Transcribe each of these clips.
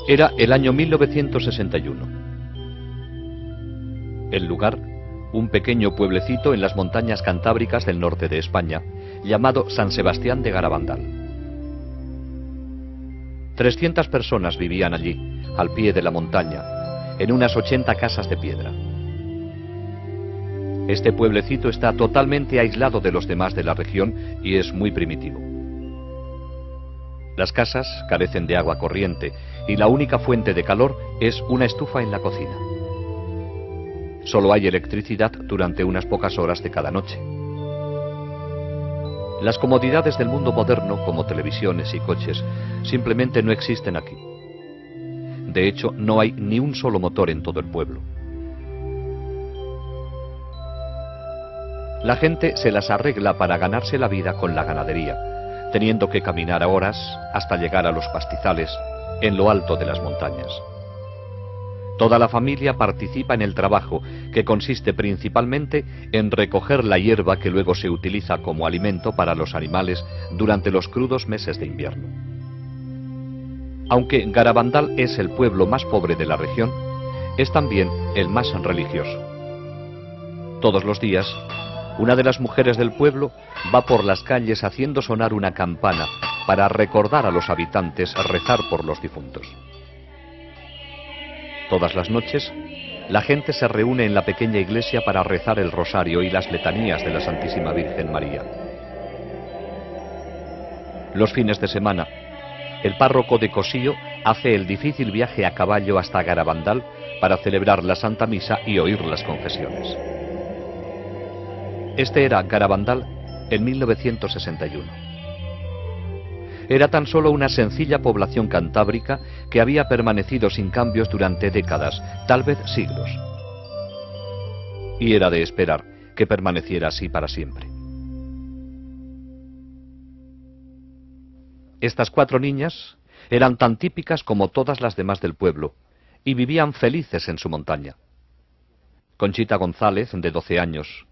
Era el año 1961. El lugar, un pequeño pueblecito en las montañas cantábricas del norte de España, llamado San Sebastián de Garabandal. 300 personas vivían allí, al pie de la montaña, en unas 80 casas de piedra. Este pueblecito está totalmente aislado de los demás de la región y es muy primitivo. Las casas carecen de agua corriente y la única fuente de calor es una estufa en la cocina. Solo hay electricidad durante unas pocas horas de cada noche. Las comodidades del mundo moderno, como televisiones y coches, simplemente no existen aquí. De hecho, no hay ni un solo motor en todo el pueblo. La gente se las arregla para ganarse la vida con la ganadería, teniendo que caminar a horas hasta llegar a los pastizales en lo alto de las montañas. Toda la familia participa en el trabajo, que consiste principalmente en recoger la hierba que luego se utiliza como alimento para los animales durante los crudos meses de invierno. Aunque Garabandal es el pueblo más pobre de la región, es también el más religioso. Todos los días, una de las mujeres del pueblo va por las calles haciendo sonar una campana para recordar a los habitantes rezar por los difuntos. Todas las noches, la gente se reúne en la pequeña iglesia para rezar el rosario y las letanías de la Santísima Virgen María. Los fines de semana, el párroco de Cosío hace el difícil viaje a caballo hasta Garabandal para celebrar la Santa Misa y oír las confesiones. Este era Garabandal en 1961. Era tan solo una sencilla población cantábrica que había permanecido sin cambios durante décadas, tal vez siglos. Y era de esperar que permaneciera así para siempre. Estas 4 niñas eran tan típicas como todas las demás del pueblo y vivían felices en su montaña. Conchita González, de 12 años.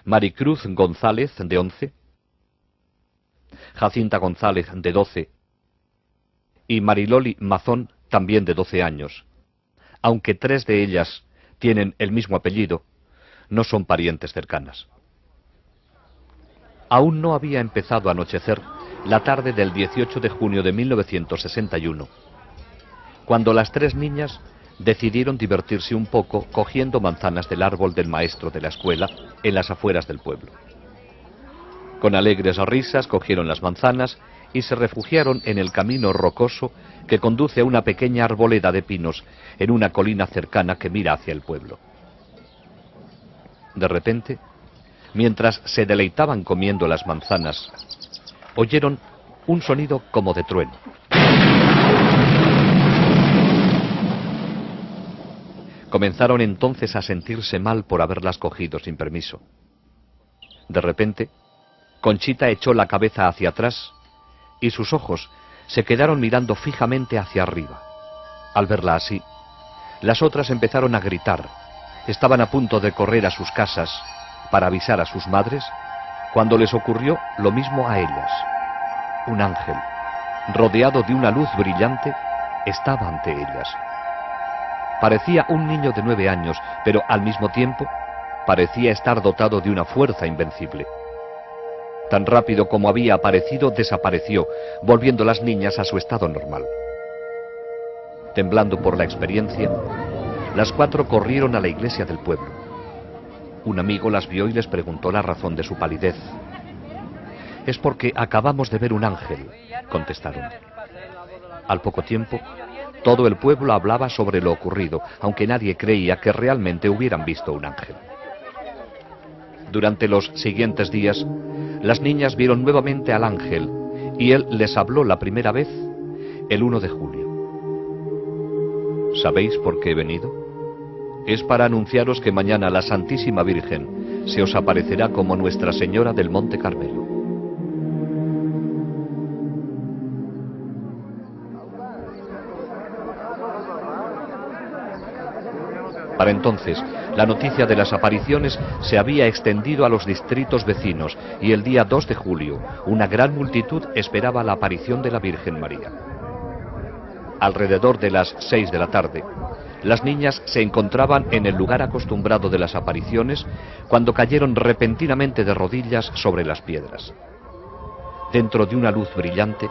Maricruz González, de 11. Jacinta González, de 12, y Mariloli Mazón, también de 12 años. Aunque 3 de ellas tienen el mismo apellido, no son parientes cercanas. Aún no había empezado a anochecer la tarde del 18 de junio de 1961, cuando las 3 niñas decidieron divertirse un poco cogiendo manzanas del árbol del maestro de la escuela en las afueras del pueblo. Con alegres risas cogieron las manzanas y se refugiaron en el camino rocoso que conduce a una pequeña arboleda de pinos en una colina cercana que mira hacia el pueblo. De repente, mientras se deleitaban comiendo las manzanas, oyeron un sonido como de trueno. Comenzaron entonces a sentirse mal por haberlas cogido sin permiso. De repente, Conchita echó la cabeza hacia atrás y sus ojos se quedaron mirando fijamente hacia arriba. Al verla así, las otras empezaron a gritar. Estaban a punto de correr a sus casas para avisar a sus madres, cuando les ocurrió lo mismo a ellas. Un ángel, rodeado de una luz brillante, estaba ante ellas. Parecía un niño de 9 años, pero al mismo tiempo parecía estar dotado de una fuerza invencible. Tan rápido como había aparecido, desapareció, volviendo las niñas a su estado normal. Temblando por la experiencia, las 4 corrieron a la iglesia del pueblo. Un amigo las vio y les preguntó la razón de su palidez. «Es porque acabamos de ver un ángel», contestaron. Al poco tiempo, todo el pueblo hablaba sobre lo ocurrido, aunque nadie creía que realmente hubieran visto un ángel. Durante los siguientes días, las niñas vieron nuevamente al ángel y él les habló la primera vez el 1 de julio. ¿Sabéis por qué he venido? Es para anunciaros que mañana la Santísima Virgen se os aparecerá como Nuestra Señora del Monte Carmelo. Para entonces, la noticia de las apariciones se había extendido a los distritos vecinos y el día 2 de julio una gran multitud esperaba la aparición de la Virgen María. alrededor de las 6 de la tarde, las niñas se encontraban en el lugar acostumbrado de las apariciones cuando cayeron repentinamente de rodillas sobre las piedras. Dentro de una luz brillante,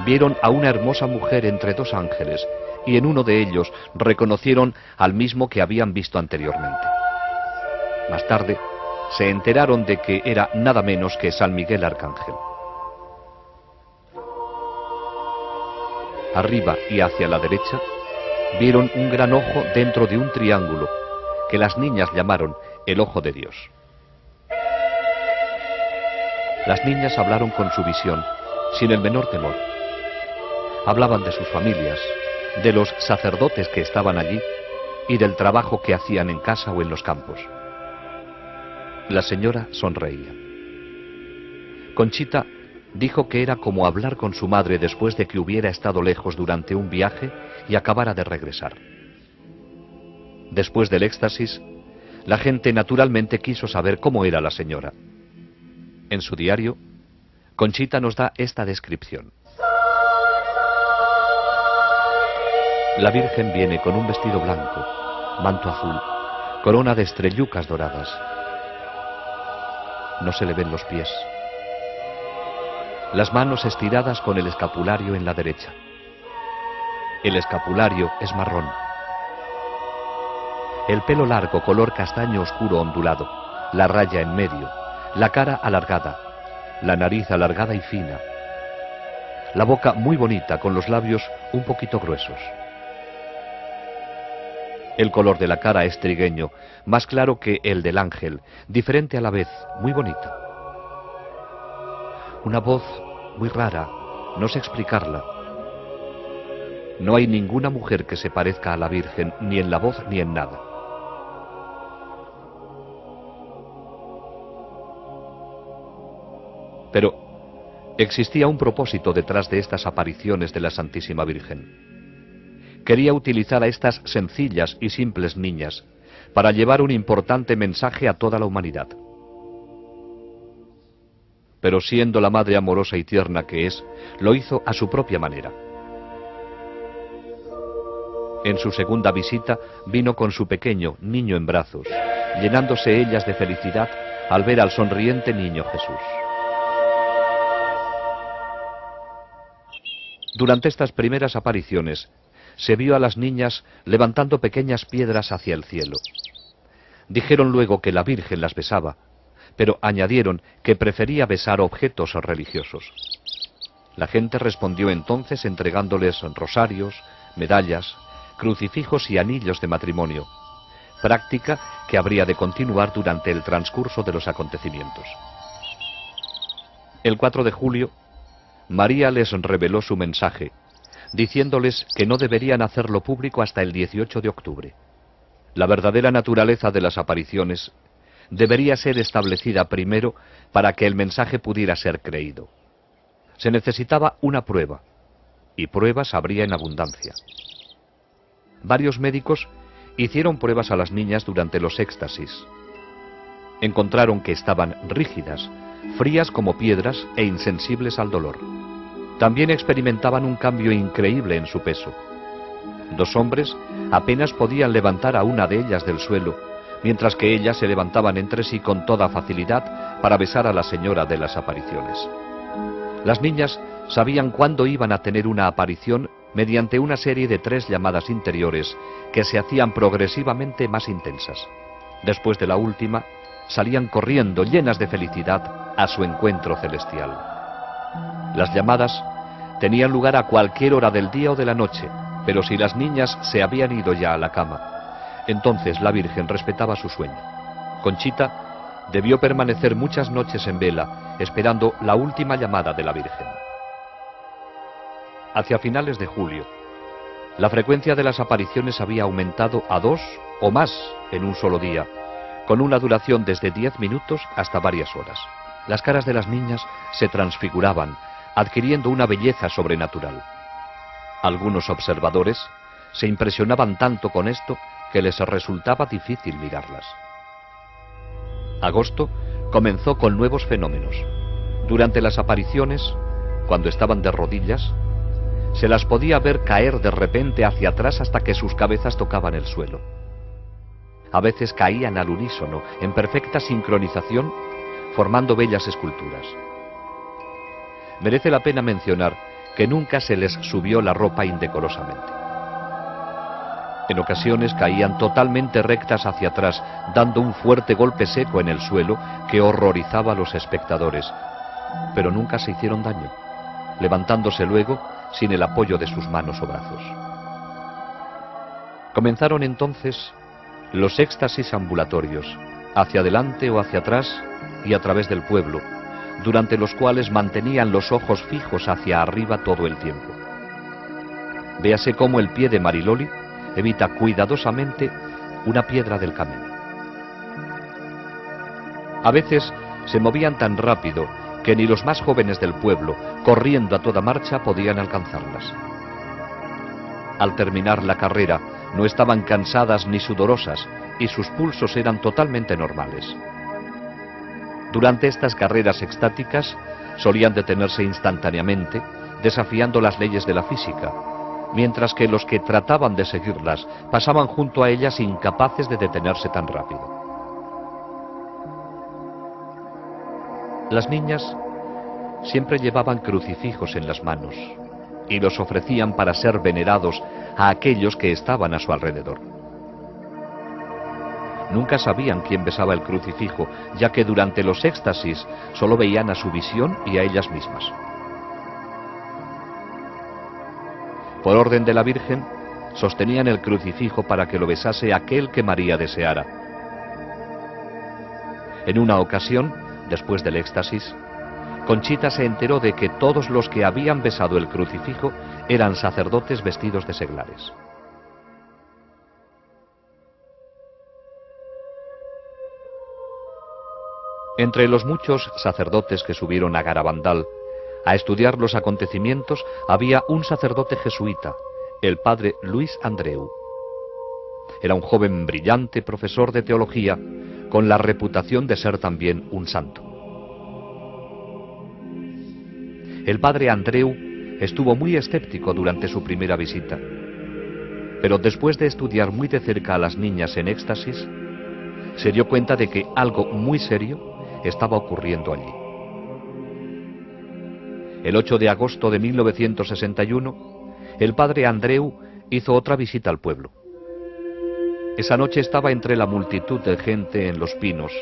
vieron a una hermosa mujer entre dos ángeles y en uno de ellos reconocieron al mismo que habían visto anteriormente. Más tarde, se enteraron de que era nada menos que San Miguel Arcángel. Arriba y hacia la derecha, vieron un gran ojo dentro de un triángulo, que las niñas llamaron el Ojo de Dios. Las niñas hablaron con su visión, sin el menor temor. Hablaban de sus familias, de los sacerdotes que estaban allí y del trabajo que hacían en casa o en los campos. La señora sonreía. Conchita dijo que era como hablar con su madre después de que hubiera estado lejos durante un viaje y acabara de regresar. Después del éxtasis, la gente naturalmente quiso saber cómo era la señora. En su diario, Conchita nos da esta descripción. La Virgen viene con un vestido blanco, manto azul, corona de estrellucas doradas. No se le ven los pies. Las manos estiradas con el escapulario en la derecha. El escapulario es marrón. El pelo largo, color castaño oscuro ondulado, la raya en medio, la cara alargada, la nariz alargada y fina, la boca muy bonita con los labios un poquito gruesos. El color de la cara es trigueño, más claro que el del ángel, diferente a la vez, muy bonito. Una voz muy rara, no sé explicarla. No hay ninguna mujer que se parezca a la Virgen, ni en la voz ni en nada. Pero existía un propósito detrás de estas apariciones de la Santísima Virgen. Quería utilizar a estas sencillas y simples niñas para llevar un importante mensaje a toda la humanidad. Pero siendo la madre amorosa y tierna que es, lo hizo a su propia manera. En su segunda visita vino con su pequeño niño en brazos, llenándose ellas de felicidad al ver al sonriente niño Jesús. Durante estas primeras apariciones, se vio a las niñas levantando pequeñas piedras hacia el cielo. Dijeron luego que la Virgen las besaba, pero añadieron que prefería besar objetos religiosos. La gente respondió entonces entregándoles rosarios, medallas, crucifijos y anillos de matrimonio, práctica que habría de continuar durante el transcurso de los acontecimientos. El 4 de julio, María les reveló su mensaje, diciéndoles que no deberían hacerlo público hasta el 18 de octubre. La verdadera naturaleza de las apariciones debería ser establecida primero para que el mensaje pudiera ser creído. Se necesitaba una prueba, y pruebas habría en abundancia. Varios médicos hicieron pruebas a las niñas durante los éxtasis. Encontraron que estaban rígidas, frías como piedras e insensibles al dolor. También experimentaban un cambio increíble en su peso. 2 hombres apenas podían levantar a una de ellas del suelo, mientras que ellas se levantaban entre sí con toda facilidad para besar a la señora de las apariciones. Las niñas sabían cuándo iban a tener una aparición mediante una serie de 3 llamadas interiores que se hacían progresivamente más intensas. Después de la última, salían corriendo llenas de felicidad a su encuentro celestial. Las llamadas tenían lugar a cualquier hora del día o de la noche, pero si las niñas se habían ido ya a la cama, entonces la Virgen respetaba su sueño. Conchita debió permanecer muchas noches en vela, esperando la última llamada de la Virgen. Hacia finales de julio, la frecuencia de las apariciones había aumentado a 2 o más en un solo día, con una duración desde 10 minutos hasta varias horas. Las caras de las niñas se transfiguraban, adquiriendo una belleza sobrenatural. Algunos observadores se impresionaban tanto con esto que les resultaba difícil mirarlas. Agosto comenzó con nuevos fenómenos. Durante las apariciones, cuando estaban de rodillas, Se las podía ver caer de repente hacia atrás hasta que sus cabezas tocaban el suelo. A veces caían al unísono, en perfecta sincronización, formando bellas esculturas. Merece la pena mencionar que nunca se les subió la ropa indecorosamente. En ocasiones caían totalmente rectas hacia atrás, dando un fuerte golpe seco en el suelo que horrorizaba a los espectadores, pero nunca se hicieron daño, levantándose luego sin el apoyo de sus manos o brazos. Comenzaron entonces los éxtasis ambulatorios, hacia adelante o hacia atrás y a través del pueblo, durante los cuales mantenían los ojos fijos hacia arriba todo el tiempo. Véase cómo el pie de Mariloli evita cuidadosamente una piedra del camino. A veces se movían tan rápido que ni los más jóvenes del pueblo, corriendo a toda marcha, podían alcanzarlas. Al terminar la carrera, no estaban cansadas ni sudorosas y sus pulsos eran totalmente normales. Durante estas carreras extáticas solían detenerse instantáneamente, desafiando las leyes de la física, mientras que los que trataban de seguirlas pasaban junto a ellas incapaces de detenerse tan rápido. Las niñas siempre llevaban crucifijos en las manos y los ofrecían para ser venerados a aquellos que estaban a su alrededor. Nunca sabían quién besaba el crucifijo, ya que durante los éxtasis solo veían a su visión y a ellas mismas. Por orden de la Virgen, sostenían el crucifijo para que lo besase aquel que María deseara. En una ocasión, después del éxtasis, Conchita se enteró de que todos los que habían besado el crucifijo eran sacerdotes vestidos de seglares. Entre los muchos sacerdotes que subieron a Garabandal a estudiar los acontecimientos, había un sacerdote jesuita, el padre Luis Andreu. Era un joven brillante profesor de teología, con la reputación de ser también un santo. El padre Andreu estuvo muy escéptico durante su primera visita, pero después de estudiar muy de cerca a las niñas en éxtasis, se dio cuenta de que algo muy serio estaba ocurriendo allí. El 8 de agosto de 1961, el padre Andreu hizo otra visita al pueblo. Esa noche estaba entre la multitud de gente en Los Pinos,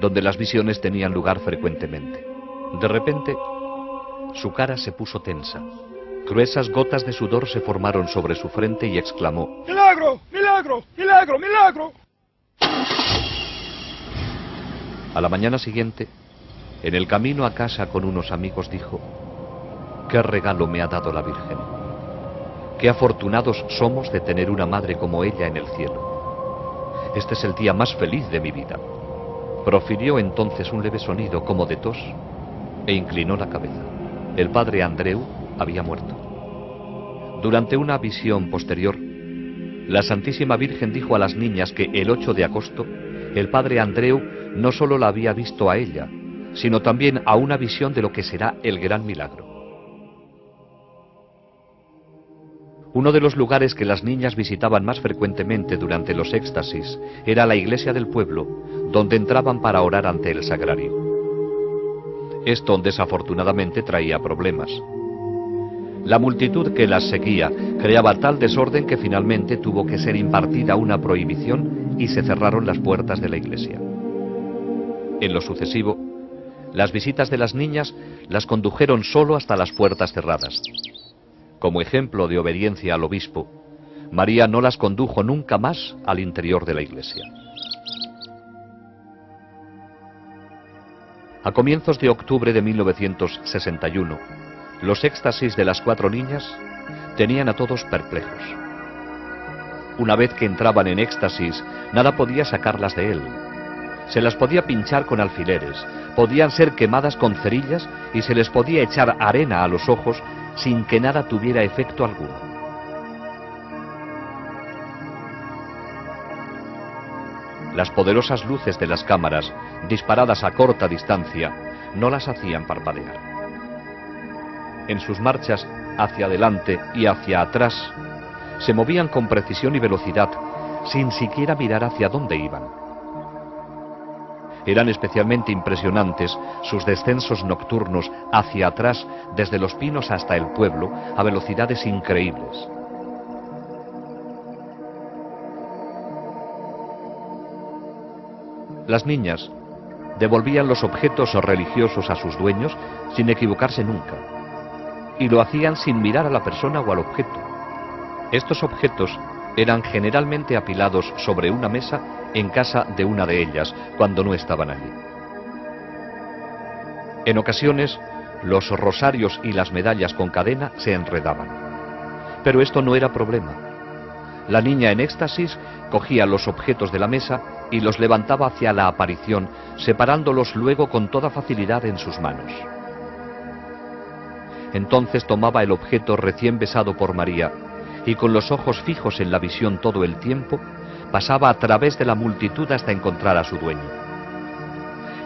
donde las visiones tenían lugar frecuentemente. De repente, su cara se puso tensa. Gruesas gotas de sudor se formaron sobre su frente y exclamó: ¡Milagro! ¡Milagro! ¡Milagro! ¡Milagro! A la mañana siguiente, en el camino a casa con unos amigos, dijo: «¿Qué regalo me ha dado la Virgen? Qué afortunados somos de tener una madre como ella en el cielo. Este es el día más feliz de mi vida». Profirió entonces un leve sonido como de tos e inclinó la cabeza. El padre Andreu había muerto. Durante una visión posterior, la Santísima Virgen dijo a las niñas que el 8 de agosto el padre Andreu no solo la había visto a ella, sino también a una visión de lo que será el gran milagro. Uno de los lugares que las niñas visitaban más frecuentemente durante los éxtasis era la iglesia del pueblo, donde entraban para orar ante el sagrario. Esto desafortunadamente traía problemas. La multitud que las seguía creaba tal desorden que finalmente tuvo que ser impartida una prohibición y se cerraron las puertas de la iglesia. En lo sucesivo, las visitas de las niñas las condujeron solo hasta las puertas cerradas. Como ejemplo de obediencia al obispo, María no las condujo nunca más al interior de la iglesia. A comienzos de octubre de 1961, los éxtasis de las 4 niñas tenían a todos perplejos. Una vez que entraban en éxtasis, nada podía sacarlas de él. Se las podía pinchar con alfileres, podían ser quemadas con cerillas y se les podía echar arena a los ojos sin que nada tuviera efecto alguno. Las poderosas luces de las cámaras, disparadas a corta distancia, no las hacían parpadear. En sus marchas hacia adelante y hacia atrás, se movían con precisión y velocidad, sin siquiera mirar hacia dónde iban. Eran especialmente impresionantes sus descensos nocturnos hacia atrás, desde los pinos hasta el pueblo, a velocidades increíbles. Las niñas devolvían los objetos religiosos a sus dueños sin equivocarse nunca, y lo hacían sin mirar a la persona o al objeto. Estos objetos eran generalmente apilados sobre una mesa en casa de una de ellas, cuando no estaban allí. En ocasiones, los rosarios y las medallas con cadena se enredaban. Pero esto no era problema. La niña en éxtasis cogía los objetos de la mesa y los levantaba hacia la aparición, separándolos luego con toda facilidad en sus manos. Entonces tomaba el objeto recién besado por María y, con los ojos fijos en la visión todo el tiempo, pasaba a través de la multitud hasta encontrar a su dueño.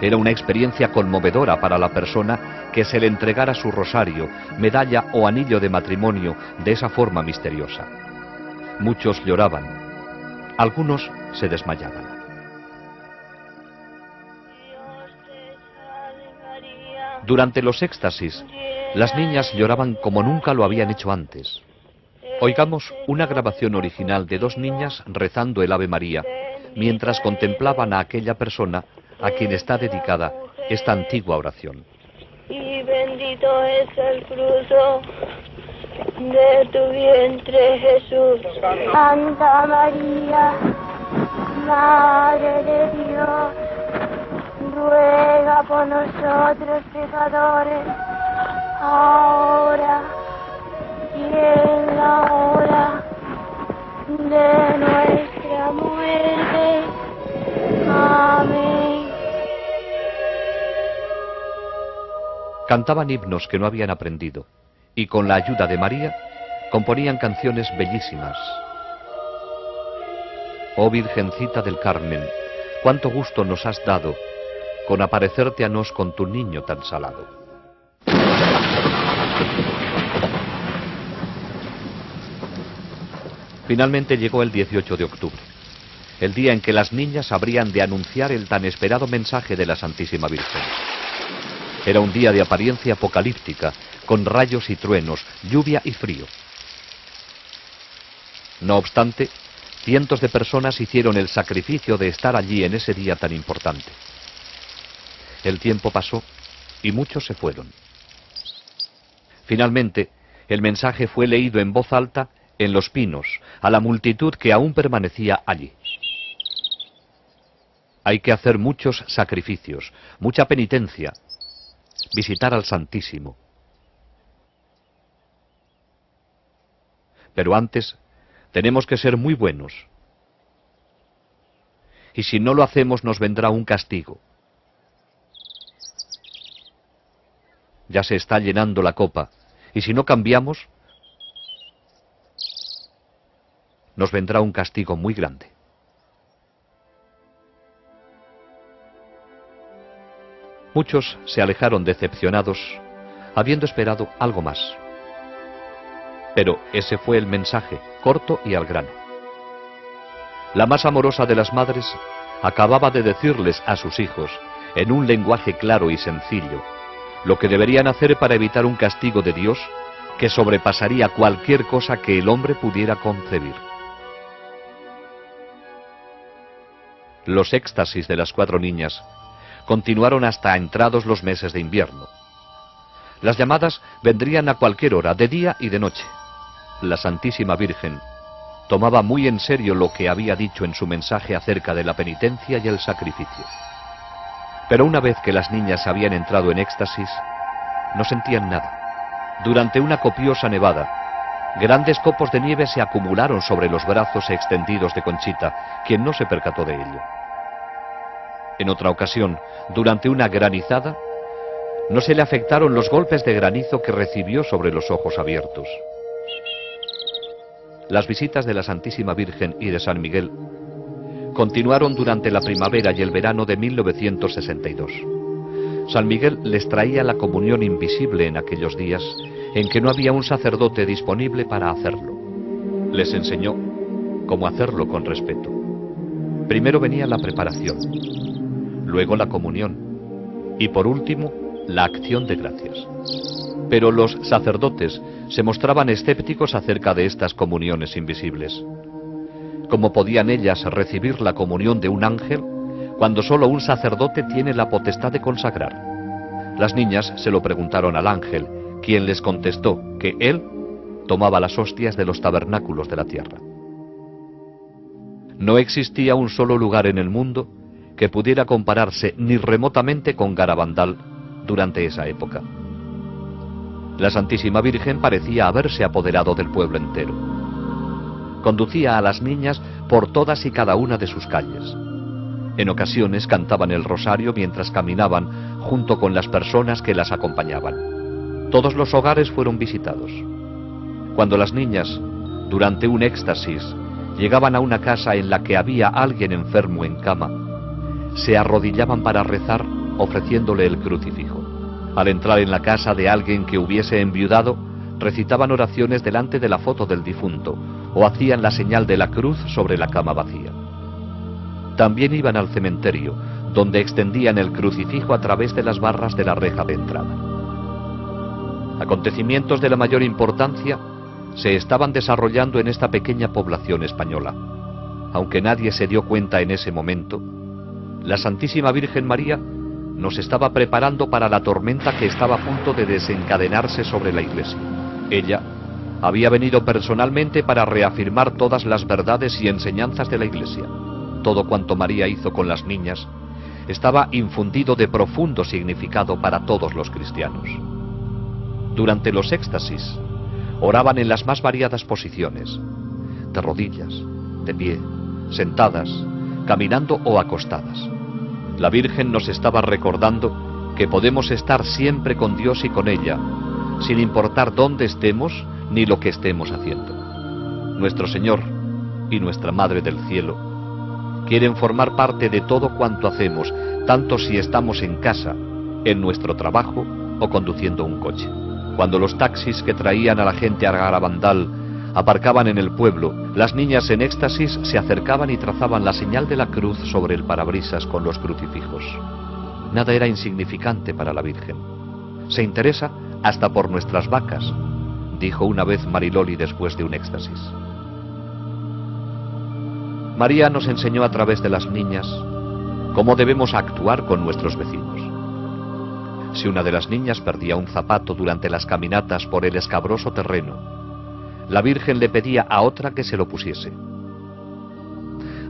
Era una experiencia conmovedora para la persona que se le entregara su rosario, medalla o anillo de matrimonio de esa forma misteriosa. Muchos lloraban, algunos se desmayaban. Durante los éxtasis, las niñas lloraban como nunca lo habían hecho antes. Oigamos una grabación original de dos niñas rezando el Ave María, mientras contemplaban a aquella persona a quien está dedicada esta antigua oración. Y bendito es el fruto de tu vientre, Jesús. Santa María, Madre de Dios, ruega por nosotros pecadores, ahora y en la hora de nuestra muerte. Amén. Cantaban himnos que no habían aprendido, y con la ayuda de María componían canciones bellísimas. Oh Virgencita del Carmen, cuánto gusto nos has dado con aparecerte a nos con tu niño tan salado. Finalmente llegó el 18 de octubre, el día en que las niñas habrían de anunciar el tan esperado mensaje de la Santísima Virgen. Era un día de apariencia apocalíptica, con rayos y truenos, lluvia y frío. No obstante, cientos de personas hicieron el sacrificio de estar allí en ese día tan importante. El tiempo pasó y muchos se fueron. Finalmente, el mensaje fue leído en voz alta en los pinos, a la multitud que aún permanecía allí. Hay que hacer muchos sacrificios, mucha penitencia, visitar al Santísimo. Pero antes tenemos que ser muy buenos. Y si no lo hacemos nos vendrá un castigo. Ya se está llenando la copa, y si no cambiamos, nos vendrá un castigo muy grande. Muchos se alejaron decepcionados, habiendo esperado algo más. Pero ese fue el mensaje, corto y al grano. La más amorosa de las madres acababa de decirles a sus hijos, en un lenguaje claro y sencillo, lo que deberían hacer para evitar un castigo de Dios que sobrepasaría cualquier cosa que el hombre pudiera concebir. Los éxtasis de las 4 niñas continuaron hasta entrados los meses de invierno. Las llamadas vendrían a cualquier hora, de día y de noche. La Santísima Virgen tomaba muy en serio lo que había dicho en su mensaje acerca de la penitencia y el sacrificio. Pero una vez que las niñas habían entrado en éxtasis, no sentían nada. Durante una copiosa nevada, grandes copos de nieve se acumularon sobre los brazos extendidos de Conchita, quien no se percató de ello. En otra ocasión, durante una granizada, no se le afectaron los golpes de granizo que recibió sobre los ojos abiertos. Las visitas de la Santísima Virgen y de San Miguel continuaron durante la primavera y el verano de 1962. San Miguel les traía la comunión invisible en aquellos días en que no había un sacerdote disponible para hacerlo. Les enseñó cómo hacerlo con respeto. Primero venía la preparación, luego la comunión y por último la acción de gracias. Pero los sacerdotes se mostraban escépticos acerca de estas comuniones invisibles. ¿Cómo podían ellas recibir la comunión de un ángel cuando solo un sacerdote tiene la potestad de consagrar? Las niñas se lo preguntaron al ángel, quien les contestó que él tomaba las hostias de los tabernáculos de la tierra. No existía un solo lugar en el mundo que pudiera compararse ni remotamente con Garabandal durante esa época. La Santísima Virgen parecía haberse apoderado del pueblo entero. Conducía a las niñas por todas y cada una de sus calles. En ocasiones cantaban el rosario mientras caminaban junto con las personas que las acompañaban. Todos los hogares fueron visitados. Cuando las niñas, durante un éxtasis, llegaban a una casa en la que había alguien enfermo en cama, se arrodillaban para rezar ofreciéndole el crucifijo. Al entrar en la casa de alguien que hubiese enviudado, recitaban oraciones delante de la foto del difunto o hacían la señal de la cruz sobre la cama vacía. También iban al cementerio, donde extendían el crucifijo a través de las barras de la reja de entrada. Acontecimientos de la mayor importancia se estaban desarrollando en esta pequeña población española. Aunque nadie se dio cuenta en ese momento, la Santísima Virgen María nos estaba preparando para la tormenta que estaba a punto de desencadenarse sobre la Iglesia. Ella había venido personalmente para reafirmar todas las verdades y enseñanzas de la Iglesia. Todo cuanto María hizo con las niñas estaba infundido de profundo significado para todos los cristianos. Durante los éxtasis, oraban en las más variadas posiciones, de rodillas, de pie, sentadas, caminando o acostadas. La Virgen nos estaba recordando que podemos estar siempre con Dios y con ella, sin importar dónde estemos ni lo que estemos haciendo. Nuestro Señor y nuestra Madre del Cielo quieren formar parte de todo cuanto hacemos, tanto si estamos en casa, en nuestro trabajo o conduciendo un coche. Cuando los taxis que traían a la gente a Garabandal aparcaban en el pueblo, las niñas en éxtasis se acercaban y trazaban la señal de la cruz sobre el parabrisas con los crucifijos. Nada era insignificante para la Virgen. Se interesa hasta por nuestras vacas, dijo una vez Mariloli después de un éxtasis. María nos enseñó a través de las niñas cómo debemos actuar con nuestros vecinos. Si una de las niñas perdía un zapato durante las caminatas por el escabroso terreno, la Virgen le pedía a otra que se lo pusiese.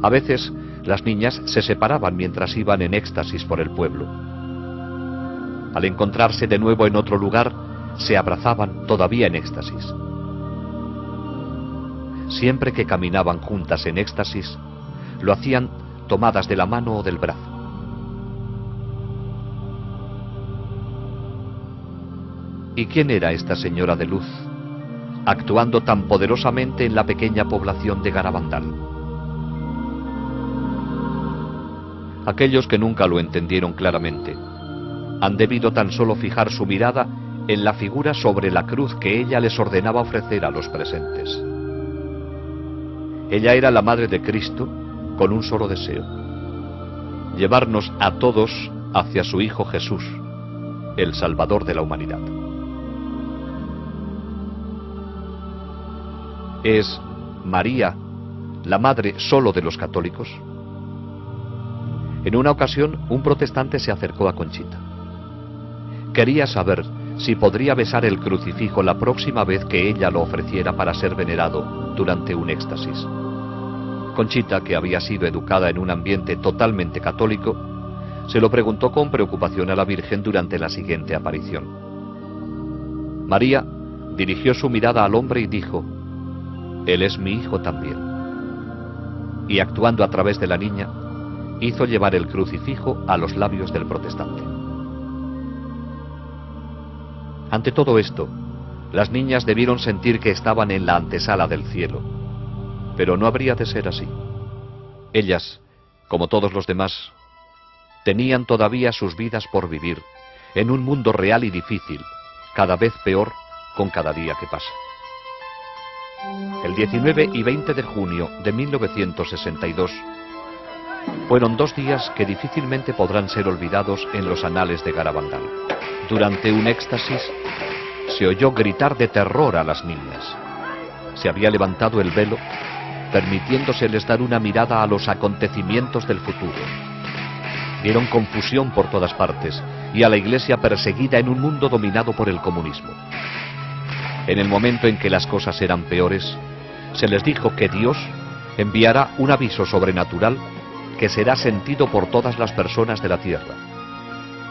A veces, las niñas se separaban mientras iban en éxtasis por el pueblo. Al encontrarse de nuevo en otro lugar, se abrazaban todavía en éxtasis. Siempre que caminaban juntas en éxtasis, lo hacían tomadas de la mano o del brazo. ¿Y quién era esta señora de luz, actuando tan poderosamente en la pequeña población de Garabandal? Aquellos que nunca lo entendieron claramente han debido tan solo fijar su mirada en la figura sobre la cruz que ella les ordenaba ofrecer a los presentes. Ella era la Madre de Cristo con un solo deseo: llevarnos a todos hacia su Hijo Jesús, el Salvador de la humanidad. ¿Es María la madre solo de los católicos? En una ocasión, un protestante se acercó a Conchita. Quería saber si podría besar el crucifijo la próxima vez que ella lo ofreciera para ser venerado durante un éxtasis. Conchita, que había sido educada en un ambiente totalmente católico, se lo preguntó con preocupación a la Virgen durante la siguiente aparición. María dirigió su mirada al hombre y dijo: «Él es mi hijo también». Y actuando a través de la niña, hizo llevar el crucifijo a los labios del protestante. Ante todo esto, las niñas debieron sentir que estaban en la antesala del cielo, pero no habría de ser así. Ellas, como todos los demás, tenían todavía sus vidas por vivir, en un mundo real y difícil, cada vez peor con cada día que pasa. El 19 y 20 de junio de 1962 fueron 2 días que difícilmente podrán ser olvidados en los anales de Garabandal. Durante un éxtasis se oyó gritar de terror a las niñas. Se había levantado el velo, permitiéndoseles dar una mirada a los acontecimientos del futuro. Vieron confusión por todas partes y a la Iglesia perseguida en un mundo dominado por el comunismo. En el momento en que las cosas eran peores, se les dijo que Dios enviará un aviso sobrenatural que será sentido por todas las personas de la tierra.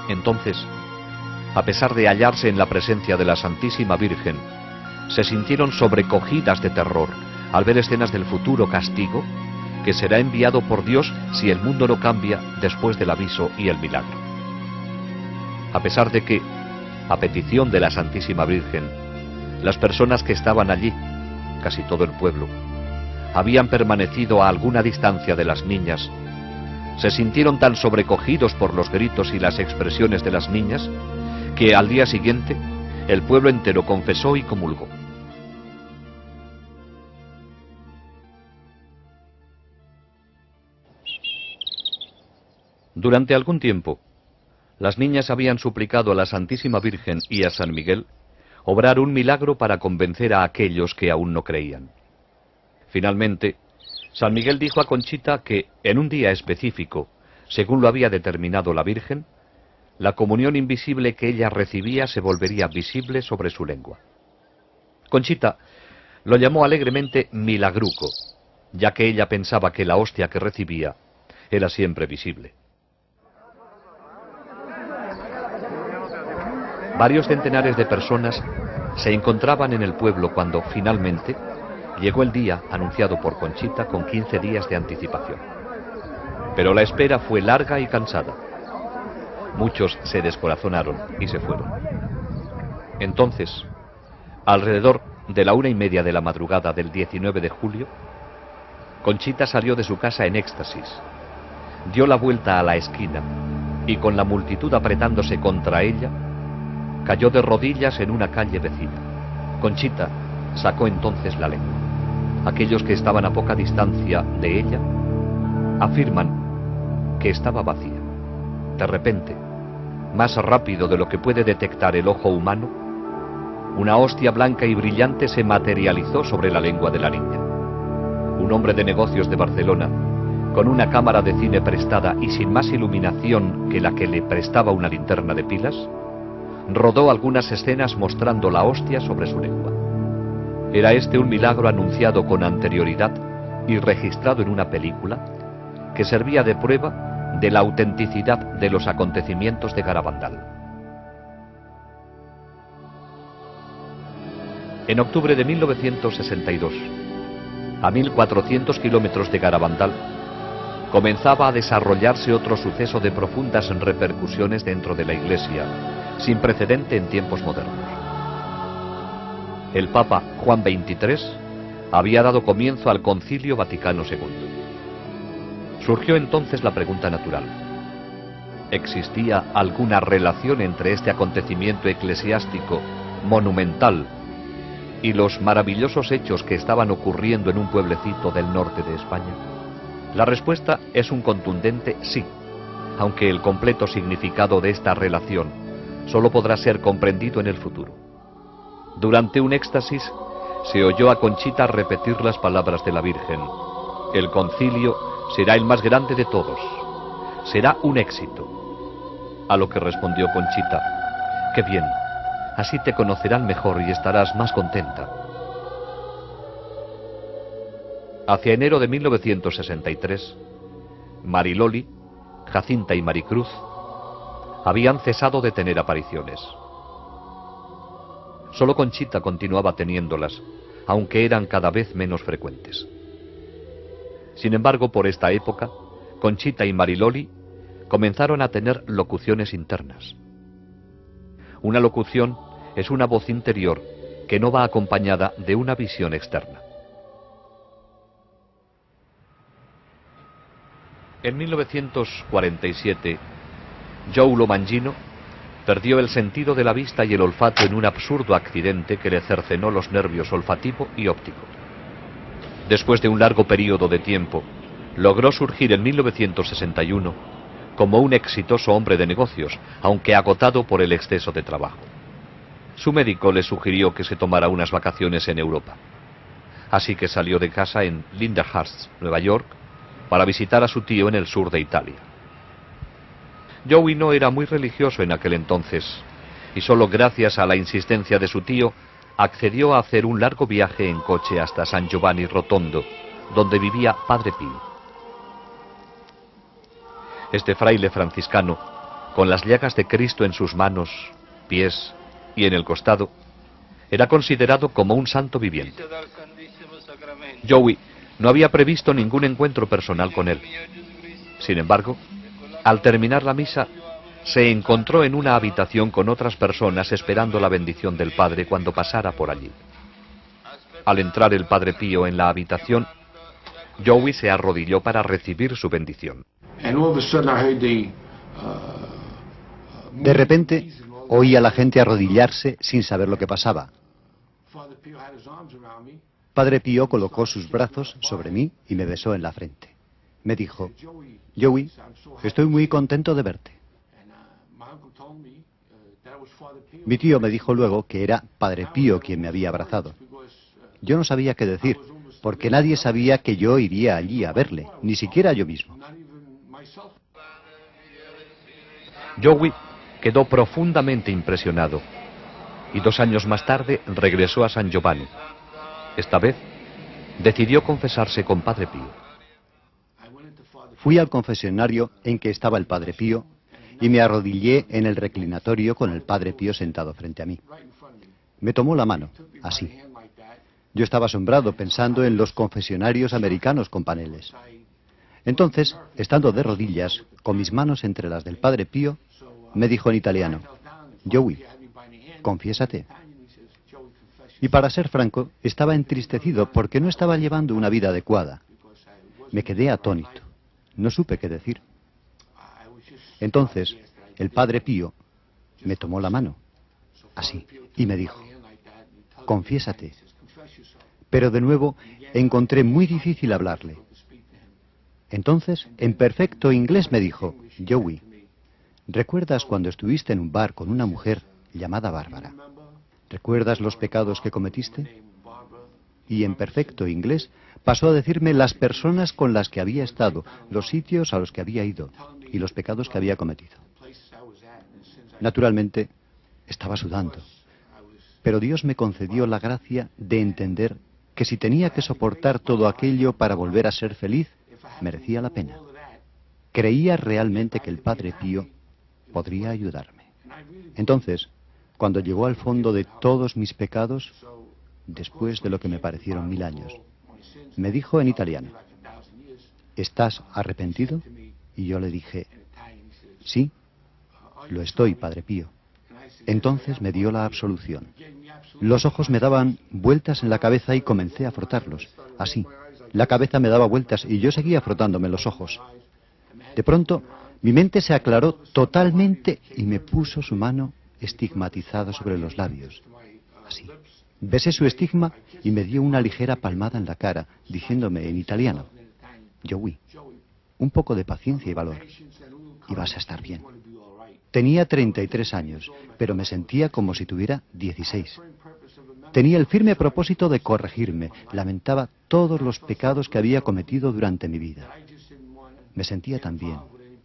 Entonces, a pesar de hallarse en la presencia de la Santísima Virgen, se sintieron sobrecogidas de terror al ver escenas del futuro castigo que será enviado por Dios si el mundo no cambia después del aviso y el milagro. A pesar de que, a petición de la Santísima Virgen, las personas que estaban allí, casi todo el pueblo, habían permanecido a alguna distancia de las niñas, se sintieron tan sobrecogidos por los gritos y las expresiones de las niñas que al día siguiente el pueblo entero confesó y comulgó. Durante algún tiempo, las niñas habían suplicado a la Santísima Virgen y a San Miguel obrar un milagro para convencer a aquellos que aún no creían. Finalmente, San Miguel dijo a Conchita que, en un día específico, según lo había determinado la Virgen, la comunión invisible que ella recibía se volvería visible sobre su lengua. Conchita lo llamó alegremente milagruco, ya que ella pensaba que la hostia que recibía era siempre visible. Varios centenares de personas se encontraban en el pueblo cuando, finalmente, llegó el día anunciado por Conchita con 15 días de anticipación. Pero la espera fue larga y cansada. Muchos se descorazonaron y se fueron. Entonces, alrededor de la 1:30 de la madrugada del 19 de julio, Conchita salió de su casa en éxtasis, dio la vuelta a la esquina y, con la multitud apretándose contra ella, cayó de rodillas en una calle vecina. Conchita sacó entonces la lengua. Aquellos que estaban a poca distancia de ella afirman que estaba vacía. De repente, más rápido de lo que puede detectar el ojo humano, una hostia blanca y brillante se materializó sobre la lengua de la niña. Un hombre de negocios de Barcelona, con una cámara de cine prestada y sin más iluminación que la que le prestaba una linterna de pilas, rodó algunas escenas mostrando la hostia sobre su lengua. Era este un milagro anunciado con anterioridad y registrado en una película que servía de prueba de la autenticidad de los acontecimientos de Garabandal. En octubre de 1962, a 1400 kilómetros de Garabandal, comenzaba a desarrollarse otro suceso de profundas repercusiones dentro de la Iglesia, sin precedente en tiempos modernos. El Papa Juan XXIII había dado comienzo al Concilio Vaticano II. Surgió entonces la pregunta natural: ¿existía alguna relación entre este acontecimiento eclesiástico monumental y los maravillosos hechos que estaban ocurriendo en un pueblecito del norte de España? La respuesta es un contundente sí, aunque el completo significado de esta relación solo podrá ser comprendido en el futuro. Durante un éxtasis se oyó a Conchita repetir las palabras de la Virgen: el concilio será el más grande de todos, será un éxito. A lo que respondió Conchita: qué bien, así te conocerán mejor y estarás más contenta. Hacia enero de 1963, Mariloli, Jacinta y Maricruz habían cesado de tener apariciones. Solo Conchita continuaba teniéndolas, aunque eran cada vez menos frecuentes. Sin embargo, por esta época, Conchita y Mariloli comenzaron a tener locuciones internas. Una locución es una voz interior que no va acompañada de una visión externa. En 1947, Joe Lo Mangino Perdió el sentido de la vista y el olfato en un absurdo accidente que le cercenó los nervios olfativo y óptico. Después de un largo periodo de tiempo, logró surgir en 1961 como un exitoso hombre de negocios, aunque agotado por el exceso de trabajo. Su médico le sugirió que se tomara unas vacaciones en Europa. Así que salió de casa en Lindenhurst, Nueva York, para visitar a su tío en el sur de Italia. Joey no era muy religioso en aquel entonces, y solo gracias a la insistencia de su tío accedió a hacer un largo viaje en coche hasta San Giovanni Rotondo, donde vivía Padre Pío. Este fraile franciscano, con las llagas de Cristo en sus manos, pies y en el costado, era considerado como un santo viviente. Joey no había previsto ningún encuentro personal con él. Sin embargo, al terminar la misa, se encontró en una habitación con otras personas esperando la bendición del Padre cuando pasara por allí. Al entrar el Padre Pío en la habitación, Joey se arrodilló para recibir su bendición. De repente, oí a la gente arrodillarse sin saber lo que pasaba. Padre Pío colocó sus brazos sobre mí y me besó en la frente. Me dijo: Joey, estoy muy contento de verte. Mi tío me dijo luego que era Padre Pío quien me había abrazado. Yo no sabía qué decir, porque nadie sabía que yo iría allí a verle, ni siquiera yo mismo. Joey quedó profundamente impresionado y 2 años más tarde regresó a San Giovanni. Esta vez decidió confesarse con Padre Pío. Fui al confesionario en que estaba el Padre Pío y me arrodillé en el reclinatorio con el Padre Pío sentado frente a mí. Me tomó la mano, así. Yo estaba asombrado pensando en los confesionarios americanos con paneles. Entonces, estando de rodillas, con mis manos entre las del Padre Pío, me dijo en italiano: Joey, confiésate. Y para ser franco, estaba entristecido porque no estaba llevando una vida adecuada. Me quedé atónito. No supe qué decir. Entonces, el Padre Pío me tomó la mano, así, y me dijo: confiésate. Pero de nuevo encontré muy difícil hablarle. Entonces, en perfecto inglés me dijo: Joey, ¿recuerdas cuando estuviste en un bar con una mujer llamada Bárbara? ¿Recuerdas los pecados que cometiste? Y en perfecto inglés pasó a decirme las personas con las que había estado, los sitios a los que había ido y los pecados que había cometido. Naturalmente, estaba sudando, pero Dios me concedió la gracia de entender que si tenía que soportar todo aquello para volver a ser feliz, merecía la pena. Creía realmente que el Padre Pío podría ayudarme. Entonces, cuando llegó al fondo de todos mis pecados, después de lo que me parecieron 1000 años, me dijo en italiano: ¿estás arrepentido? Y yo le dije: sí, lo estoy, Padre Pío. Entonces me dio la absolución. Los ojos me daban vueltas en la cabeza y comencé a frotarlos, así. La cabeza me daba vueltas y yo seguía frotándome los ojos. De pronto, mi mente se aclaró totalmente y me puso su mano estigmatizada sobre los labios, así. Besé su estigma y me dio una ligera palmada en la cara, diciéndome en italiano: Joey, un poco de paciencia y valor, y vas a estar bien. Tenía 33 años, pero me sentía como si tuviera 16. Tenía el firme propósito de corregirme, lamentaba todos los pecados que había cometido durante mi vida. Me sentía tan bien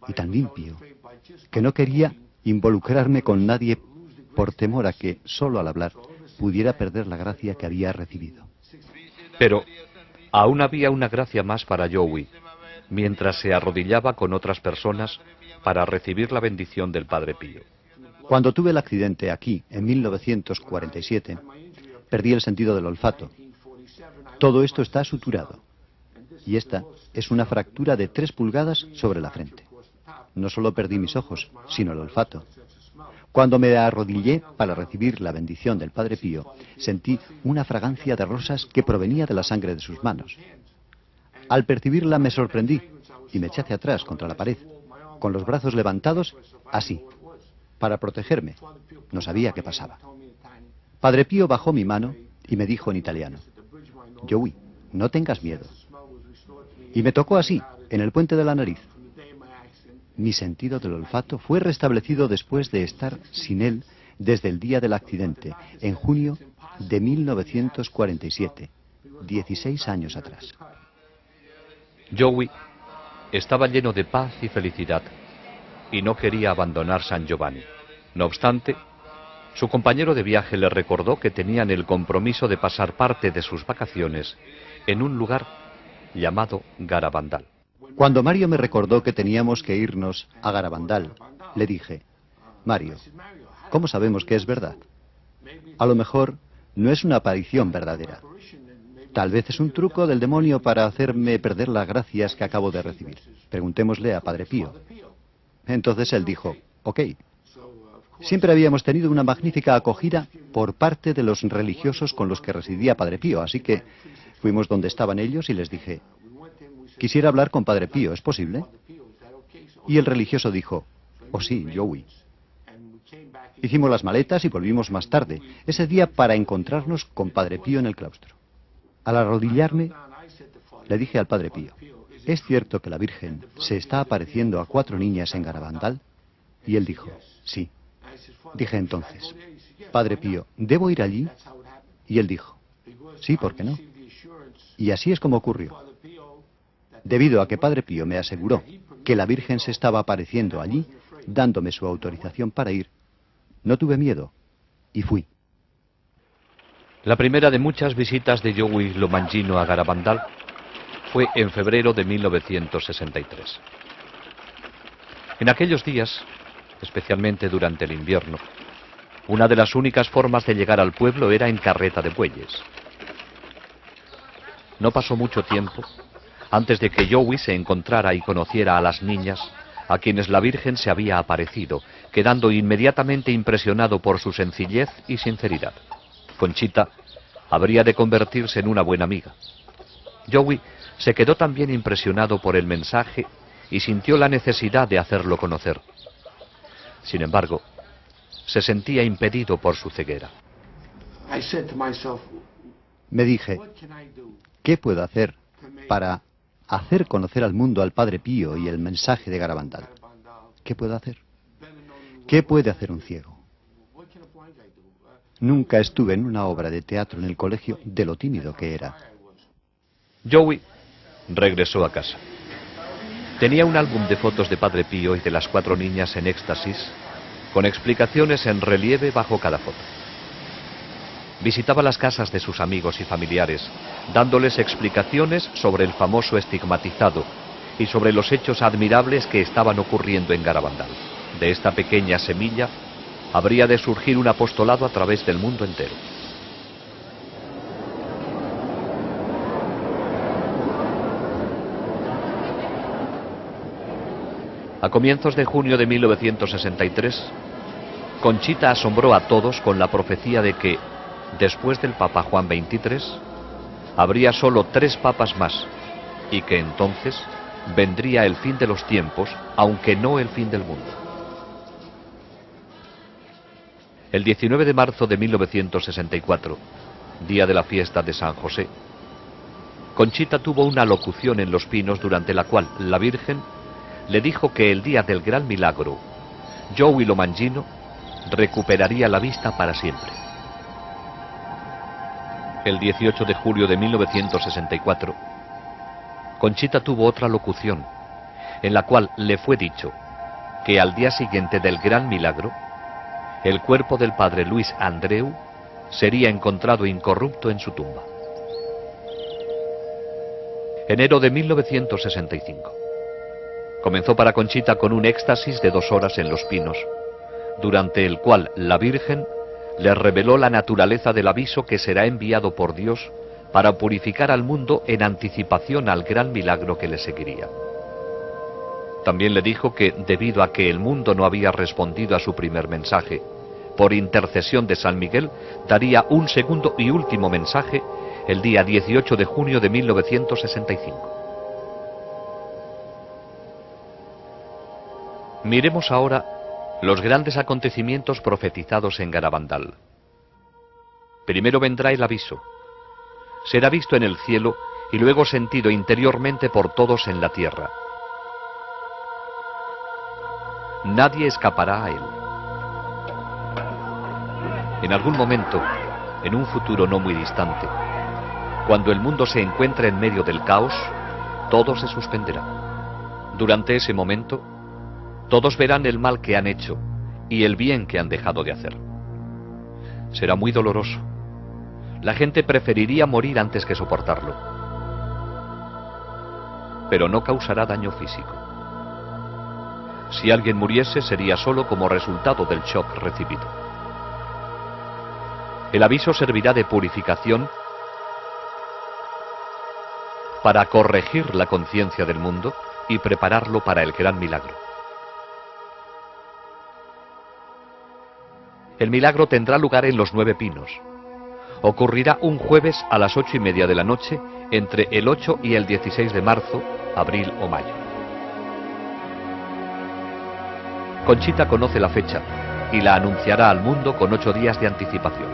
y tan limpio que no quería involucrarme con nadie por temor a que, solo al hablar, pudiera perder la gracia que había recibido. Pero aún había una gracia más para Joey, mientras se arrodillaba con otras personas para recibir la bendición del Padre Pío. Cuando tuve el accidente aquí, en 1947, perdí el sentido del olfato. Todo esto está suturado. Y esta es una fractura de 3 pulgadas sobre la frente. No solo perdí mis ojos, sino el olfato. Cuando me arrodillé para recibir la bendición del Padre Pío, sentí una fragancia de rosas que provenía de la sangre de sus manos. Al percibirla me sorprendí y me eché hacia atrás contra la pared, con los brazos levantados, así. para protegerme. No sabía qué pasaba. Padre Pío bajó mi mano y me dijo en italiano: Joey, no tengas miedo. Y me tocó así, en el puente de la nariz. Mi sentido del olfato fue restablecido después de estar sin él desde el día del accidente, en junio de 1947, 16 años atrás. Joey estaba lleno de paz y felicidad y no quería abandonar San Giovanni. No obstante, su compañero de viaje le recordó que tenían el compromiso de pasar parte de sus vacaciones en un lugar llamado Garabandal. Cuando Mario me recordó que teníamos que irnos a Garabandal, le dije: Mario, ¿cómo sabemos que es verdad? A lo mejor no es una aparición verdadera. Tal vez es un truco del demonio para hacerme perder las gracias que acabo de recibir. Preguntémosle a Padre Pío. Entonces él dijo: ok. Siempre habíamos tenido una magnífica acogida por parte de los religiosos con los que residía Padre Pío, así que fuimos donde estaban ellos y les dije: quisiera hablar con Padre Pío, ¿es posible? Y el religioso dijo: oh sí, Joey. Hicimos las maletas y volvimos más tarde, ese día, para encontrarnos con Padre Pío en el claustro. Al arrodillarme, le dije al Padre Pío: ¿es cierto que la Virgen se está apareciendo a 4 niñas en Garabandal? Y él dijo: sí. Dije entonces: Padre Pío, ¿debo ir allí? Y él dijo: sí, ¿por qué no? Y así es como ocurrió. Debido a que Padre Pío me aseguró que la Virgen se estaba apareciendo allí, dándome su autorización para ir, no tuve miedo y fui. La primera de muchas visitas de Joey Lomangino a Garabandal fue en febrero de 1963. En aquellos días, especialmente durante el invierno, una de las únicas formas de llegar al pueblo era en carreta de bueyes. No pasó mucho tiempo antes de que Joey se encontrara y conociera a las niñas a quienes la Virgen se había aparecido, quedando inmediatamente impresionado por su sencillez y sinceridad. Conchita habría de convertirse en una buena amiga. Joey se quedó también impresionado por el mensaje y sintió la necesidad de hacerlo conocer. Sin embargo, se sentía impedido por su ceguera. Me dije: ¿qué puedo hacer para hacer conocer al mundo al Padre Pío y el mensaje de Garabandal? ¿Qué puedo hacer? ¿Qué puede hacer un ciego? Nunca estuve en una obra de teatro en el colegio de lo tímido que era. Joey regresó a casa. Tenía un álbum de fotos de Padre Pío y de las 4 niñas en éxtasis, con explicaciones en relieve bajo cada foto. Visitaba las casas de sus amigos y familiares, dándoles explicaciones sobre el famoso estigmatizado y sobre los hechos admirables que estaban ocurriendo en Garabandal. De esta pequeña semilla habría de surgir un apostolado a través del mundo entero. A comienzos de junio de 1963, Conchita asombró a todos con la profecía de que, después del Papa Juan XXIII, habría solo 3 papas más, y que entonces vendría el fin de los tiempos, aunque no el fin del mundo. El 19 de marzo de 1964, día de la fiesta de San José, Conchita tuvo una locución en Los Pinos durante la cual la Virgen le dijo que el día del gran milagro, Joey Lomangino recuperaría la vista para siempre. El 18 de julio de 1964, Conchita tuvo otra locución, en la cual le fue dicho que al día siguiente del gran milagro, el cuerpo del padre Luis Andreu sería encontrado incorrupto en su tumba. Enero de 1965. Comenzó para Conchita con un éxtasis de 2 horas en Los Pinos, durante el cual la Virgen le reveló la naturaleza del aviso que será enviado por Dios para purificar al mundo en anticipación al gran milagro que le seguiría. También le dijo que, debido a que el mundo no había respondido a su primer mensaje, por intercesión de San Miguel, daría un segundo y último mensaje el día 18 de junio de 1965. Miremos ahora Los grandes acontecimientos profetizados en Garabandal. Primero vendrá el aviso. Será visto en el cielo y luego sentido interiormente por todos en la tierra. Nadie escapará a él. En algún momento, en un futuro no muy distante, cuando el mundo se encuentre en medio del caos, todo se suspenderá. Durante ese momento, todos verán el mal que han hecho y el bien que han dejado de hacer. Será muy doloroso. La gente preferiría morir antes que soportarlo. Pero no causará daño físico. Si alguien muriese, sería solo como resultado del shock recibido. El aviso servirá de purificación para corregir la conciencia del mundo y prepararlo para el gran milagro. El milagro tendrá lugar en los 9 Pinos. Ocurrirá un jueves a las 8:30 de la noche, entre el 8 y el 16 de marzo, abril o mayo. Conchita conoce la fecha y la anunciará al mundo con 8 días de anticipación.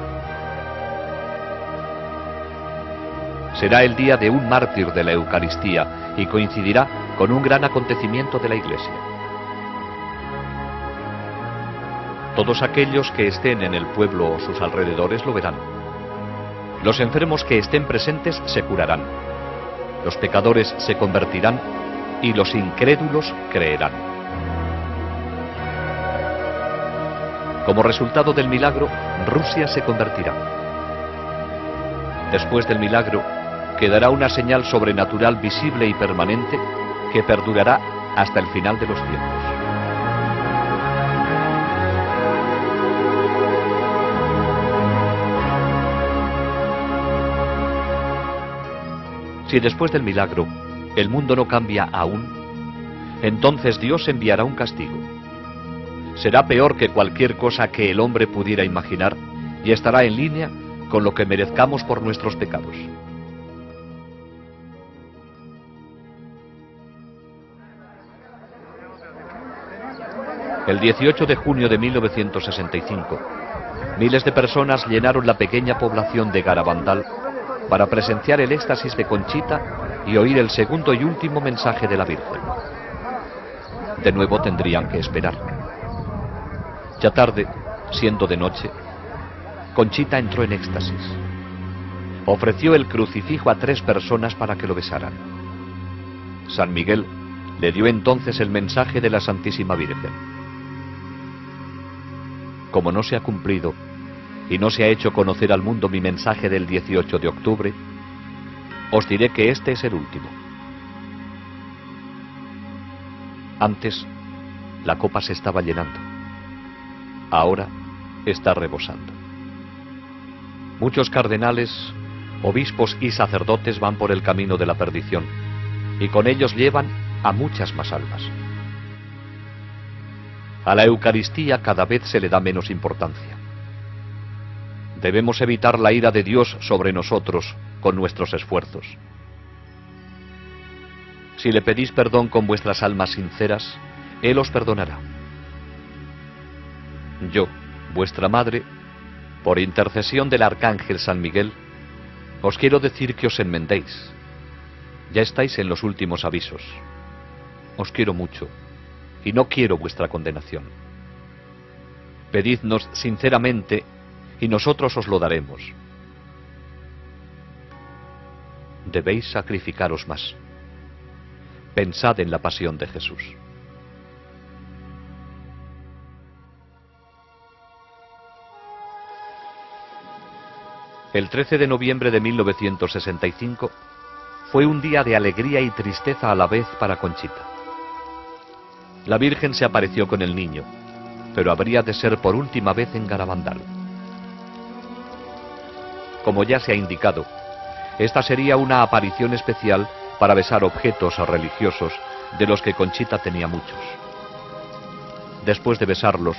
Será el día de un mártir de la Eucaristía y coincidirá con un gran acontecimiento de la Iglesia. Todos aquellos que estén en el pueblo o sus alrededores lo verán. Los enfermos que estén presentes se curarán. Los pecadores se convertirán y los incrédulos creerán. Como resultado del milagro, Rusia se convertirá. Después del milagro, quedará una señal sobrenatural visible y permanente que perdurará hasta el final de los tiempos. Si después del milagro el mundo no cambia aún, entonces Dios enviará un castigo. Será peor que cualquier cosa que el hombre pudiera imaginar y estará en línea con lo que merezcamos por nuestros pecados. El 18 de junio de 1965, miles de personas llenaron la pequeña población de Garabandal para presenciar el éxtasis de Conchita y oír el segundo y último mensaje de la Virgen. De nuevo tendrían que esperar. Ya tarde, siendo de noche, Conchita entró en éxtasis. Ofreció el crucifijo a 3 personas para que lo besaran. San Miguel le dio entonces el mensaje de la Santísima Virgen. Como no se ha cumplido y no se ha hecho conocer al mundo mi mensaje del 18 de octubre, os diré que este es el último. Antes, la copa se estaba llenando. Ahora está rebosando. Muchos cardenales, obispos y sacerdotes van por el camino de la perdición, y con ellos llevan a muchas más almas. A la Eucaristía cada vez se le da menos importancia. Debemos evitar la ira de Dios sobre nosotros con nuestros esfuerzos. Si le pedís perdón con vuestras almas sinceras, Él os perdonará. Yo, vuestra madre, por intercesión del Arcángel San Miguel, os quiero decir que os enmendéis. Ya estáis en los últimos avisos. Os quiero mucho y no quiero vuestra condenación. Pedidnos sinceramente y nosotros os lo daremos. Debéis sacrificaros más. Pensad en la pasión de Jesús. El 13 de noviembre de 1965 fue un día de alegría y tristeza a la vez para Conchita. La Virgen se apareció con el niño, pero habría de ser por última vez en Garabandal. Como ya se ha indicado, esta sería una aparición especial para besar objetos religiosos de los que Conchita tenía muchos. Después de besarlos,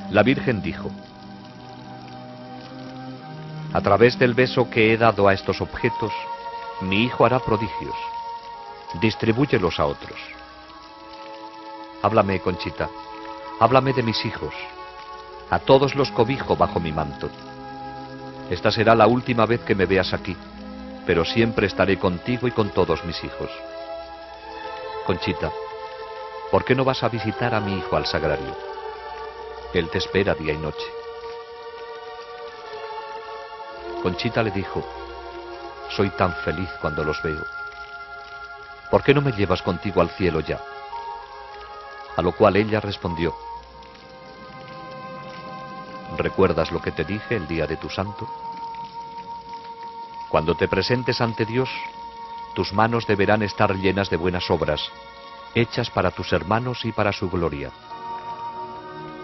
la Virgen dijo: a través del beso que he dado a estos objetos, mi hijo hará prodigios. Distribúyelos a otros. Háblame, Conchita. háblame de mis hijos. A todos los cobijo bajo mi manto. Esta será la última vez que me veas aquí, pero siempre estaré contigo y con todos mis hijos. Conchita, ¿por qué no vas a visitar a mi hijo al sagrario? Él te espera día y noche. Conchita le dijo, soy tan feliz cuando los veo. ¿Por qué no me llevas contigo al cielo ya? A lo cual ella respondió, ¿recuerdas lo que te dije el día de tu santo? Cuando te presentes ante Dios, tus manos deberán estar llenas de buenas obras, hechas para tus hermanos y para su gloria.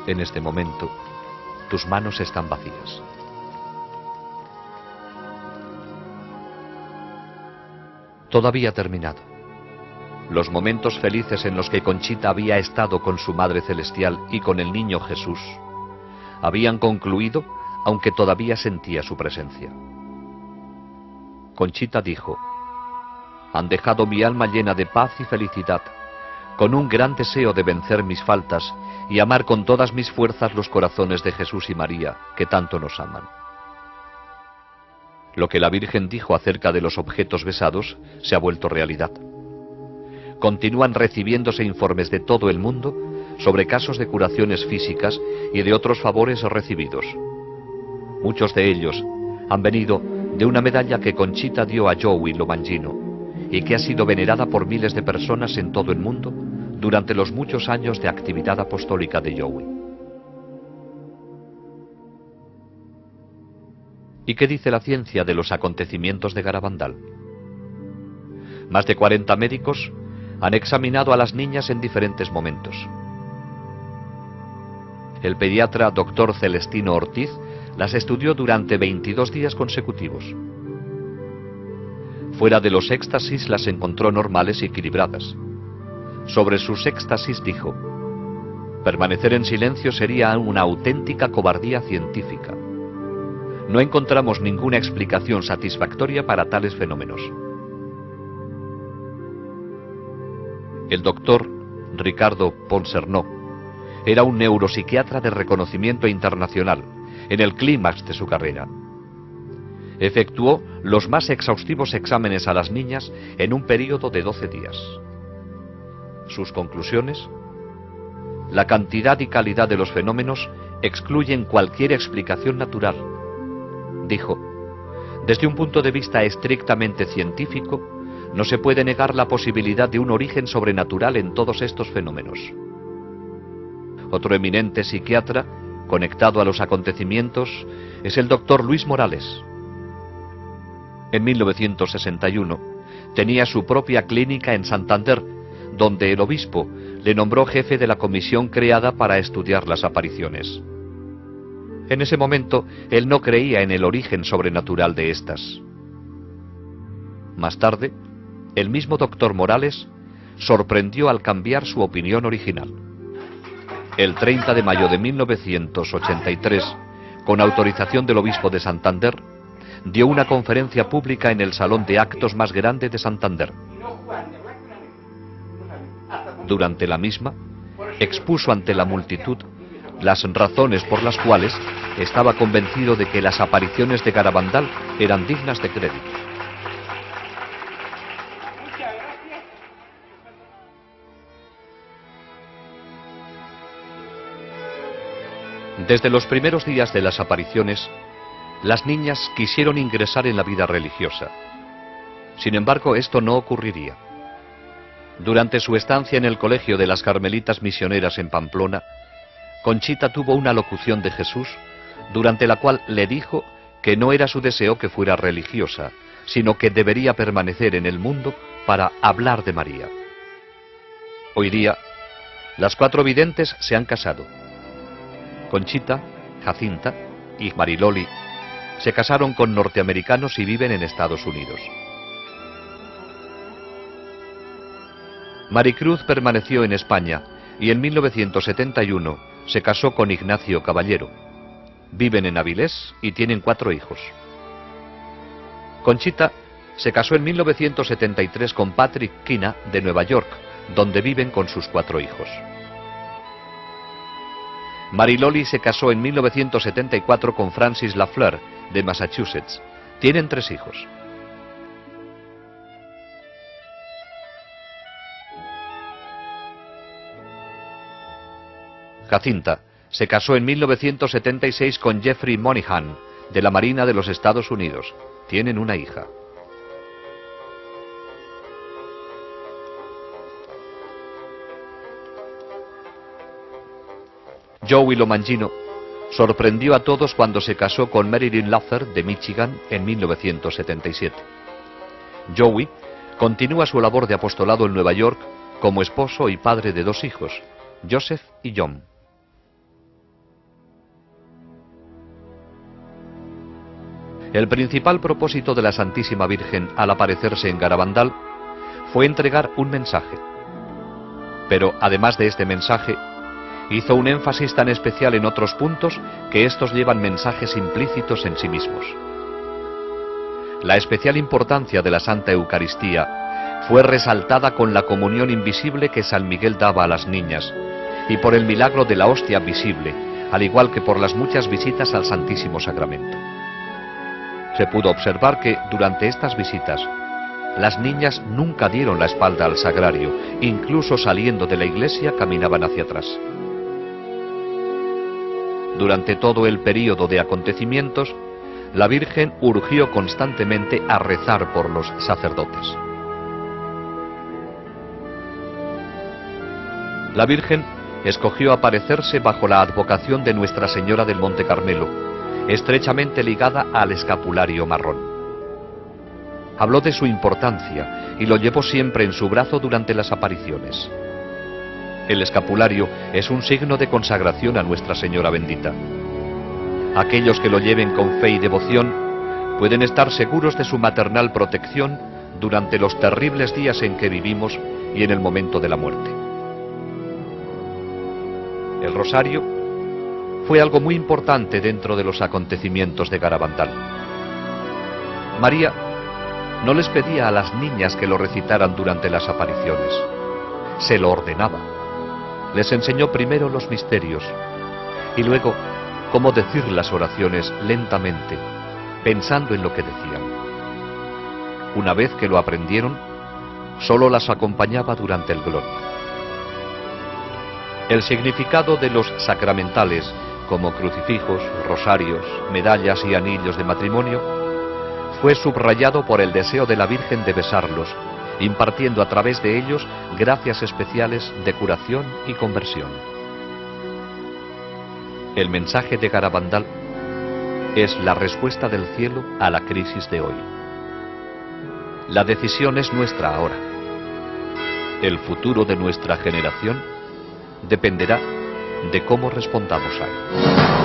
En este momento, tus manos están vacías. Todo había terminado. Los momentos felices en los que Conchita había estado con su Madre Celestial y con el niño Jesús habían concluido, aunque todavía sentía su presencia. Conchita dijo, han dejado mi alma llena de paz y felicidad, con un gran deseo de vencer mis faltas y amar con todas mis fuerzas los corazones de Jesús y María, que tanto nos aman. Lo que la Virgen dijo acerca de los objetos besados se ha vuelto realidad. Continúan recibiéndose informes de todo el mundo sobre casos de curaciones físicas y de otros favores recibidos. Muchos de ellos han venido de una medalla que Conchita dio a Joey Lomangino y que ha sido venerada por miles de personas en todo el mundo durante los muchos años de actividad apostólica de Joey. ¿Y qué dice la ciencia de los acontecimientos de Garabandal? Más de 40 médicos han examinado a las niñas en diferentes momentos. El pediatra Dr. Celestino Ortiz las estudió durante 22 días consecutivos. Fuera de los éxtasis las encontró normales y equilibradas. Sobre sus éxtasis dijo, permanecer en silencio sería una auténtica cobardía científica. No encontramos ninguna explicación satisfactoria para tales fenómenos. El doctor Ricardo Ponsernó era un neuropsiquiatra de reconocimiento internacional, en el clímax de su carrera. Efectuó los más exhaustivos exámenes a las niñas en un período de 12 días. Sus conclusiones: la cantidad y calidad de los fenómenos excluyen cualquier explicación natural. Dijo, desde un punto de vista estrictamente científico, no se puede negar la posibilidad de un origen sobrenatural en todos estos fenómenos. Otro eminente psiquiatra, conectado a los acontecimientos, es el doctor Luis Morales. En 1961 tenía su propia clínica en Santander, donde el obispo le nombró jefe de la comisión creada para estudiar las apariciones. En ese momento, él no creía en el origen sobrenatural de estas. Más tarde, el mismo doctor Morales sorprendió al cambiar su opinión original. El 30 de mayo de 1983, con autorización del obispo de Santander, dio una conferencia pública en el salón de actos más grande de Santander. Durante la misma, expuso ante la multitud las razones por las cuales estaba convencido de que las apariciones de Garabandal eran dignas de crédito. Desde los primeros días de las apariciones, las niñas quisieron ingresar en la vida religiosa. Sin embargo, esto no ocurriría. Durante su estancia en el colegio de las Carmelitas Misioneras en Pamplona, Conchita tuvo una locución de Jesús, durante la cual le dijo que no era su deseo que fuera religiosa, sino que debería permanecer en el mundo para hablar de María. Hoy día, las 4 videntes se han casado. Conchita, Jacinta y Mariloli se casaron con norteamericanos y viven en Estados Unidos. Maricruz permaneció en España y en 1971 se casó con Ignacio Caballero. Viven en Avilés y tienen 4 hijos. Conchita se casó en 1973 con Patrick Kina de Nueva York, donde viven con sus 4 hijos. Mariloli se casó en 1974 con Francis Lafleur, de Massachusetts. Tienen 3 hijos. Jacinta se casó en 1976 con Jeffrey Moynihan, de la Marina de los Estados Unidos. Tienen una hija. Joey Lomangino sorprendió a todos cuando se casó con Marilyn Luther, de Michigan, en 1977. Joey continúa su labor de apostolado en Nueva York como esposo y padre de 2 hijos, Joseph y John. El principal propósito de la Santísima Virgen al aparecerse en Garabandal fue entregar un mensaje. Pero además de este mensaje, hizo un énfasis tan especial en otros puntos que estos llevan mensajes implícitos en sí mismos. La especial importancia de la Santa Eucaristía fue resaltada con la comunión invisible que San Miguel daba a las niñas y por el milagro de la hostia visible, al igual que por las muchas visitas al Santísimo Sacramento. Se pudo observar que, durante estas visitas, las niñas nunca dieron la espalda al sagrario, incluso saliendo de la iglesia caminaban hacia atrás. Durante todo el período de acontecimientos, la Virgen urgió constantemente a rezar por los sacerdotes. La Virgen escogió aparecerse bajo la advocación de Nuestra Señora del Monte Carmelo, estrechamente ligada al escapulario marrón. Habló de su importancia y lo llevó siempre en su brazo durante las apariciones. El escapulario es un signo de consagración a Nuestra Señora bendita. Aquellos que lo lleven con fe y devoción pueden estar seguros de su maternal protección durante los terribles días en que vivimos y en el momento de la muerte. El rosario fue algo muy importante dentro de los acontecimientos de Garabandal. María no les pedía a las niñas que lo recitaran durante las apariciones, se lo ordenaba. Les enseñó primero los misterios y luego cómo decir las oraciones lentamente, pensando en lo que decían. Una vez que lo aprendieron, solo las acompañaba durante el gloria. El significado de los sacramentales, como crucifijos, rosarios, medallas y anillos de matrimonio, fue subrayado por el deseo de la Virgen de besarlos, impartiendo a través de ellos gracias especiales de curación y conversión. El mensaje de Garabandal es la respuesta del cielo a la crisis de hoy. La decisión es nuestra ahora. El futuro de nuestra generación dependerá de cómo respondamos a él.